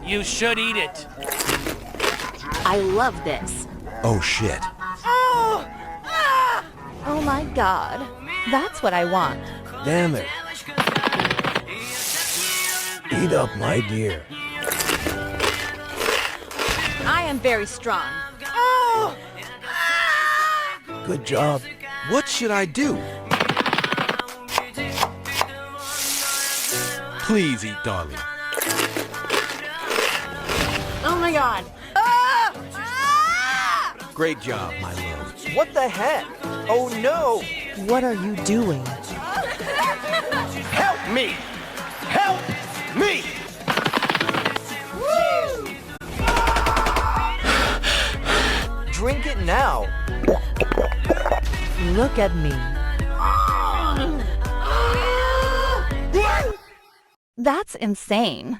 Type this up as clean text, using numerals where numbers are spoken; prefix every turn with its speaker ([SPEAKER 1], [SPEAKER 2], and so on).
[SPEAKER 1] You should eat it.
[SPEAKER 2] I love this.
[SPEAKER 3] Oh shit.
[SPEAKER 2] Oh my god. That's what I want.
[SPEAKER 3] Damn it. Eat up, my dear.
[SPEAKER 2] I am very strong.
[SPEAKER 3] Good job. What should I do? Please eat, darling.
[SPEAKER 2] Oh my god.
[SPEAKER 3] Great job, my love.
[SPEAKER 4] What the heck? Oh no!
[SPEAKER 5] What are you doing?
[SPEAKER 4] Help me! Help me! Drink it now.
[SPEAKER 5] Look at me.
[SPEAKER 2] That's insane.